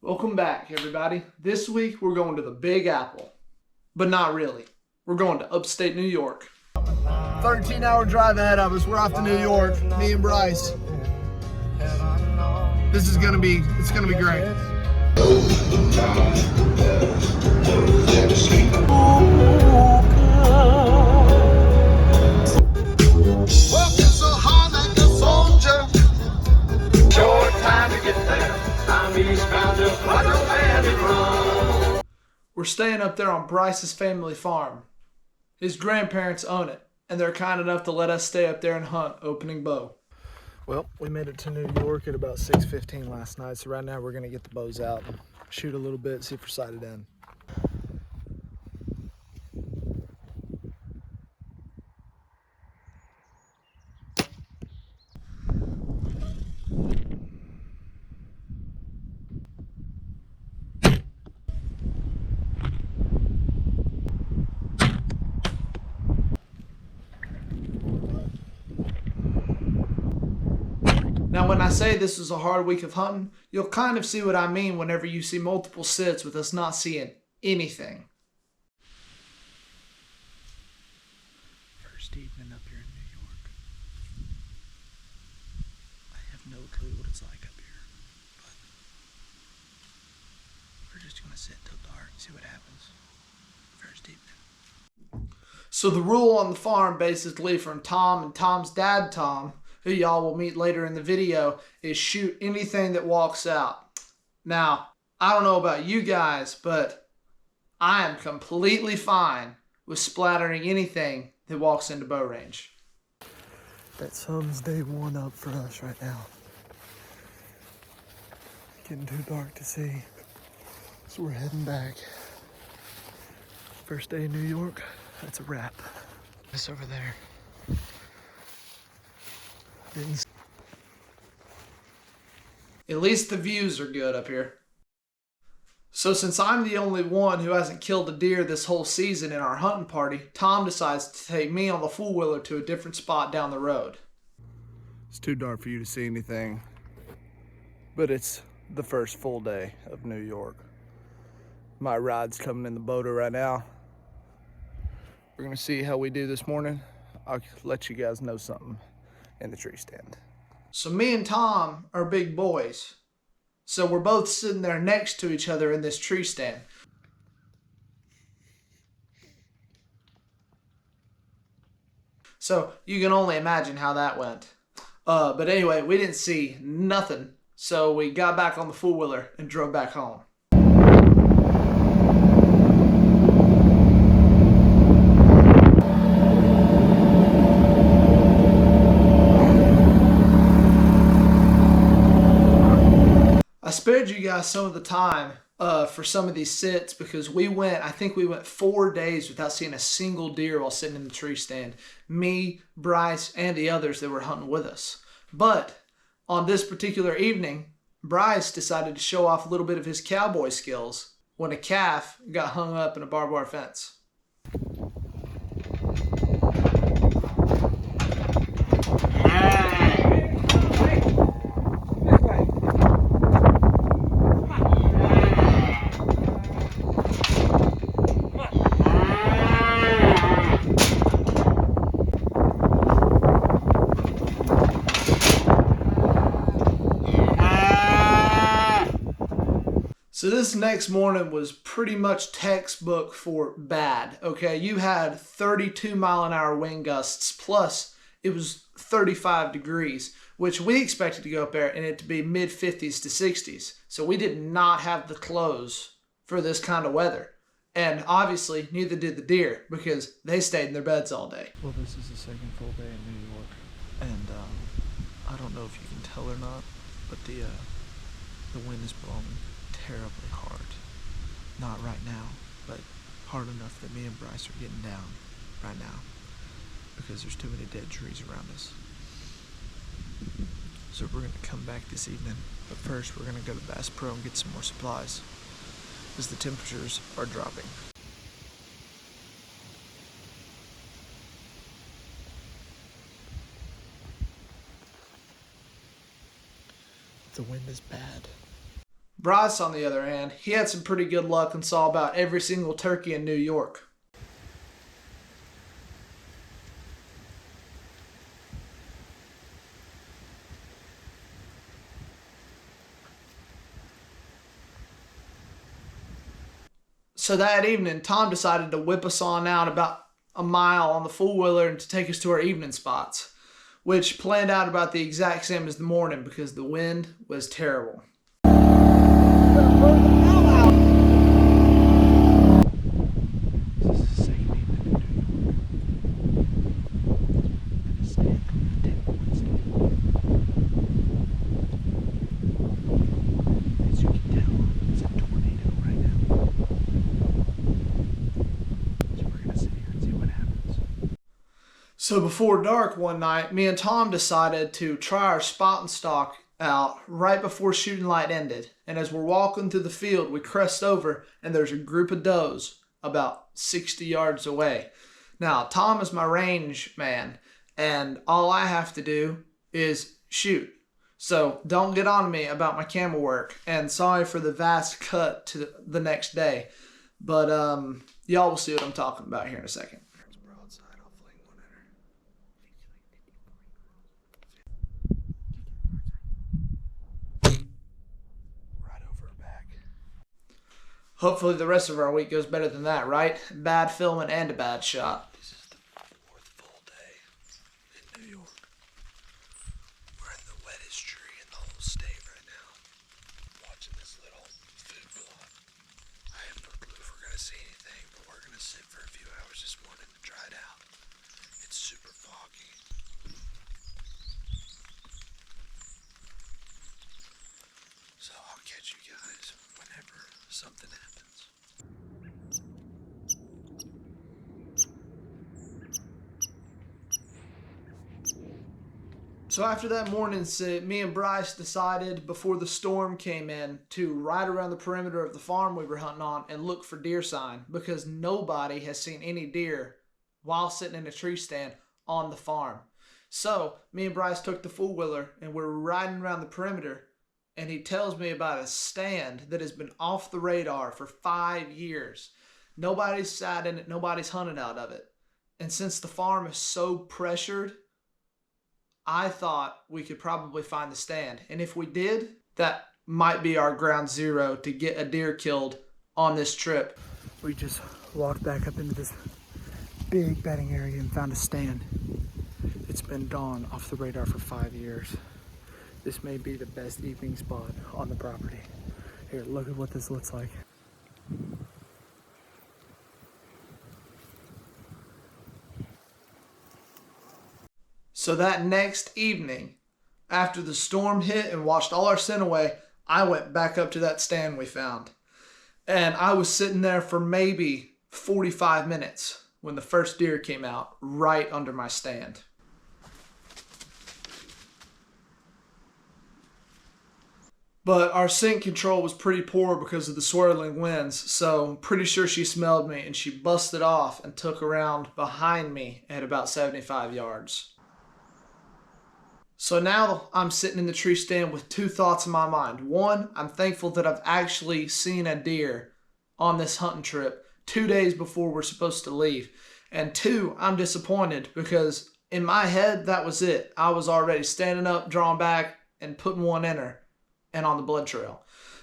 Welcome back, everybody. This week we're going to the Big Apple, but not really. We're going to upstate New York. 13-hour drive ahead of us. We're off to New York, me and Bryce. It's gonna be great. Working so hard like a soldier. Short time to get there. I'm eastbound, just like a bandit run. We're staying up there on Bryce's family farm. His grandparents own it, and they're kind enough to let us stay up there and hunt opening bow. Well, we made it to New York at about 6:15 last night, so right now we're gonna get the bows out and shoot a little bit, see if we're sighted in. Now, when I say this was a hard week of hunting, you'll kind of see what I mean whenever you see multiple sits with us not seeing anything. First evening up here in New York. I have no clue what it's like up here, but we're just gonna sit till dark and see what happens. First evening. So the rule on the farm, basically from Tom and Tom's dad, Tom, who y'all will meet later in the video, is shoot anything that walks out. Now, I don't know about you guys, but I am completely fine with splattering anything that walks into bow range. That sun's day one up for us right now. Getting too dark to see, so we're heading back. First day in New York, that's a wrap. This over there. At least the views are good up here. So since I'm the only one who hasn't killed a deer this whole season in our hunting party, Tom decides to take me on the four-wheeler to a different spot down the road. It's too dark for you to see anything, but it's the first full day of New York. My ride's coming in the boater right now. We're gonna see how we do this morning. I'll let you guys know something in the tree stand. So me and Tom are big boys. So we're both sitting there next to each other in this tree stand. So you can only imagine how that went. But anyway, we didn't see nothing. So we got back on the four-wheeler and drove back home. I spared you guys some of the time for some of these sits because I think we went 4 days without seeing a single deer while sitting in the tree stand. Me, Bryce, and the others that were hunting with us. But on this particular evening, Bryce decided to show off a little bit of his cowboy skills when a calf got hung up in a barbed wire fence. So this next morning was pretty much textbook for bad, okay? You had 32-mile-an-hour wind gusts, plus it was 35 degrees, which we expected to go up there and it to be mid-50s to 60s. So we did not have the clothes for this kind of weather. And obviously, neither did the deer because they stayed in their beds all day. Well, this is the second full day in New York, and I don't know if you can tell or not, but the wind is blowing terribly hard. Not right now, but hard enough that me and Bryce are getting down right now because there's too many dead trees around us. So we're gonna come back this evening, but first we're gonna go to Bass Pro and get some more supplies as the temperatures are dropping. The wind is bad. Bryce, on the other hand, he had some pretty good luck and saw about every single turkey in New York. So that evening, Tom decided to whip us on out about a mile on the four-wheeler and to take us to our evening spots, which planned out about the exact same as the morning because the wind was terrible. So before dark one night, me and Tom decided to try our spot and stalk out right before shooting light ended. And as we're walking through the field, we crest over and there's a group of does about 60 yards away. Now, Tom is my range man, and all I have to do is shoot. So don't get on me about my camera work. And sorry for the vast cut to the next day. But y'all will see what I'm talking about here in a second. Hopefully the rest of our week goes better than that, right? Bad filming and a bad shot. This is the fourth full day in New York. We're in the wettest tree in the whole state right now. Watching this little food plot. I have no clue if we're going to see anything, but we're going to sit for a few hours this morning to dry it out. It's super foggy. So I'll catch you guys whenever something happens. So after that morning sit, me and Bryce decided before the storm came in to ride around the perimeter of the farm we were hunting on and look for deer sign because nobody has seen any deer while sitting in a tree stand on the farm. So me and Bryce took the four-wheeler and we're riding around the perimeter, and he tells me about a stand that has been off the radar for 5 years. Nobody's sat in it, nobody's hunted out of it. And since the farm is so pressured, I thought we could probably find the stand. And if we did, that might be our ground zero to get a deer killed on this trip. We just walked back up into this big bedding area and found a stand. It's been gone off the radar for 5 years. This may be the best evening spot on the property. Here, look at what this looks like. So that next evening, after the storm hit and washed all our scent away, I went back up to that stand we found. And I was sitting there for maybe 45 minutes when the first deer came out right under my stand. But our scent control was pretty poor because of the swirling winds, so I'm pretty sure she smelled me and she busted off and took around behind me at about 75 yards. So now I'm sitting in the tree stand with two thoughts in my mind. One, I'm thankful that I've actually seen a deer on this hunting trip 2 days before we're supposed to leave. And two, I'm disappointed because in my head, that was it. I was already standing up, drawing back, and putting one in her and on the blood trail.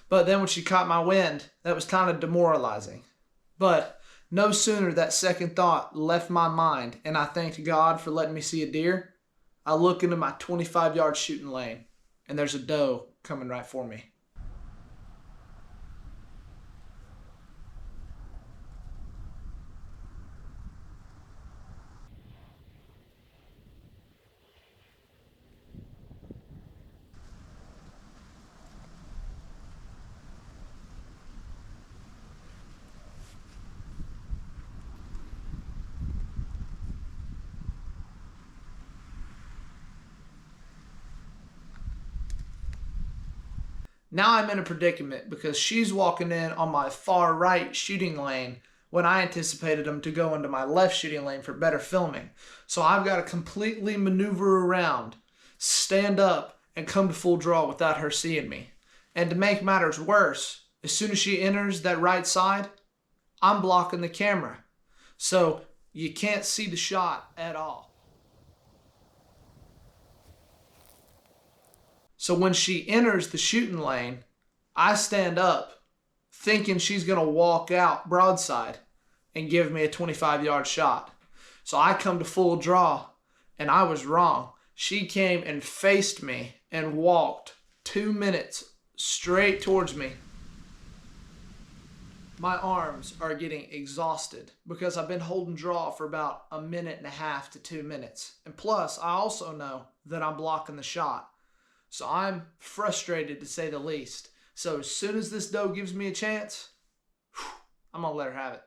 But then when she caught my wind, that was kind of demoralizing. But no sooner that second thought left my mind and I thanked God for letting me see a deer, I look into my 25-yard shooting lane, and there's a doe coming right for me. Now I'm in a predicament because she's walking in on my far right shooting lane when I anticipated them to go into my left shooting lane for better filming. So I've got to completely maneuver around, stand up, and come to full draw without her seeing me. And to make matters worse, as soon as she enters that right side, I'm blocking the camera. So you can't see the shot at all. So when she enters the shooting lane, I stand up thinking she's going to walk out broadside and give me a 25-yard shot. So I come to full draw, and I was wrong. She came and faced me and walked 2 minutes straight towards me. My arms are getting exhausted because I've been holding draw for about 1.5 minutes to 2 minutes. And plus, I also know that I'm blocking the shot. So I'm frustrated to say the least. So as soon as this doe gives me a chance, I'm going to let her have it.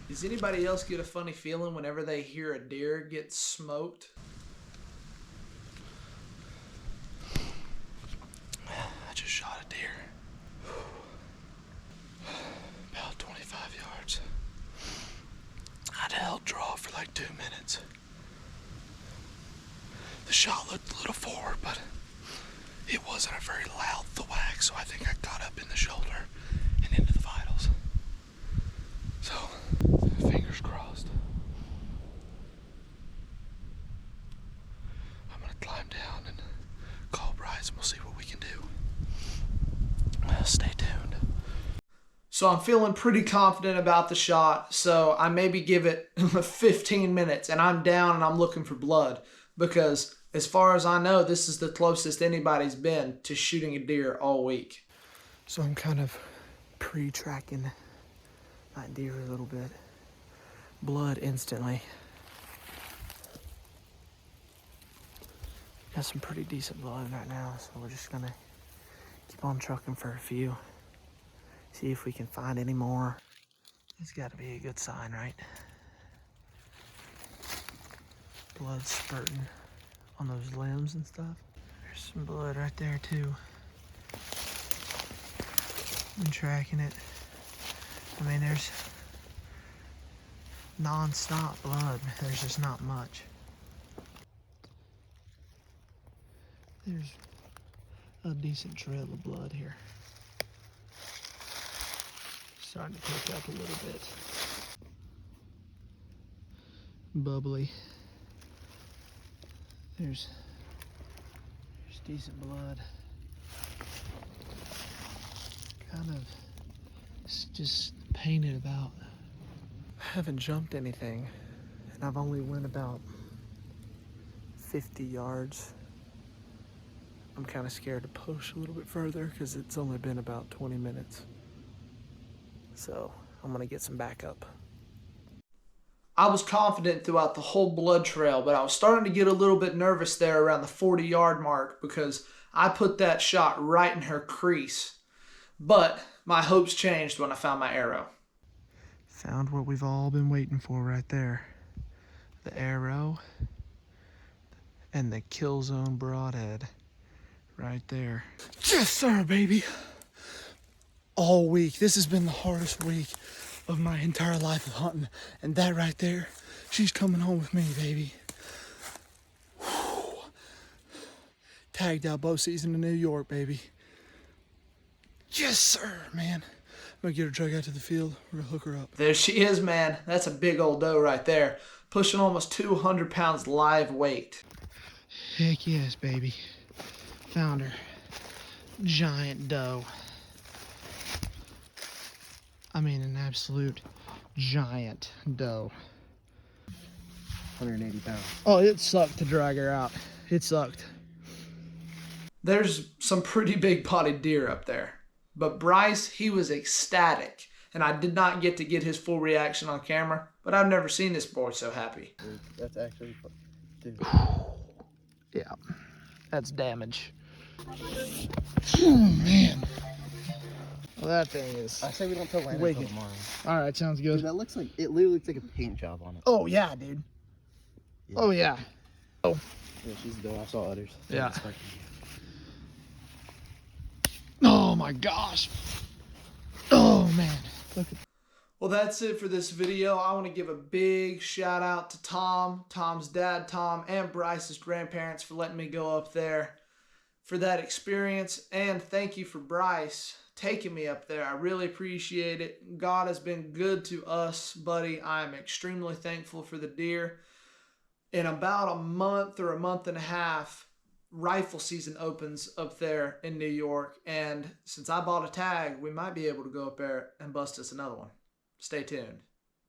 Does anybody else get a funny feeling whenever they hear a deer get smoked? I just shot a deer. About 25 yards. I'd held draw for like 2 minutes. The shot looked a little forward, but it wasn't a very loud thwack, so I think I got up in the shoulder and into the vitals. So, fingers crossed. I'm gonna climb down and call Bryce and we'll see what we can do. Stay tuned. So I'm feeling pretty confident about the shot, so I maybe give it 15 minutes, and I'm down and I'm looking for blood, because as far as I know, this is the closest anybody's been to shooting a deer all week. So I'm kind of pre-tracking that deer a little bit. Blood instantly. Got some pretty decent blood right now, so we're just gonna keep on trucking for a few. See if we can find any more. It's gotta be a good sign, right? Blood spurting on those limbs and stuff. There's some blood right there too. I'm tracking it. I mean, there's non-stop blood. There's just not much. There's a decent trail of blood here. Starting to pick up a little bit. Bubbly. There's decent blood. Kind of just painted about. I haven't jumped anything, and I've only went about 50 yards. I'm kind of scared to push a little bit further because it's only been about 20 minutes. So I'm gonna get some backup. I was confident throughout the whole blood trail, but I was starting to get a little bit nervous there around the 40-yard mark because I put that shot right in her crease. But my hopes changed when I found my arrow. Found what we've all been waiting for right there. The arrow and the kill zone broadhead right there. Yes, sir, baby. All week. This has been the hardest week of my entire life of hunting. And that right there, she's coming home with me, baby. Whew. Tagged out bow season in New York, baby. Yes, sir, man. I'm gonna get her drug out to the field. We're gonna hook her up. There she is, man. That's a big old doe right there. Pushing almost 200 pounds live weight. Heck yes, baby. Found her. Giant doe. I mean, an absolute giant doe. 180 pounds. Oh, it sucked to drag her out. It sucked. There's some pretty big bodied deer up there. But Bryce, he was ecstatic. And I did not get to get his full reaction on camera. But I've never seen this boy so happy. That's actually, dude. Yeah, that's damage. Oh, man. Well, that thing is. I say we don't tell Landon wicked. until tomorrow. All right, sounds good. Dude, that looks like, it literally looks like a paint job on it. Oh, yeah, dude. Yeah. Oh, yeah. Oh. Yeah, she's dope. I saw others. Yeah. Oh, my gosh. Oh, man. Look at Well, that's it for this video. I want to give a big shout out to Tom, Tom's dad, Tom, and Bryce's grandparents for letting me go up there for that experience. And thank you for Bryce taking me up there. I really appreciate it. God has been good to us, buddy. I am extremely thankful for the deer. In about a month or a month and a half, rifle season opens up there in New York. And since I bought a tag, we might be able to go up there and bust us another one. Stay tuned.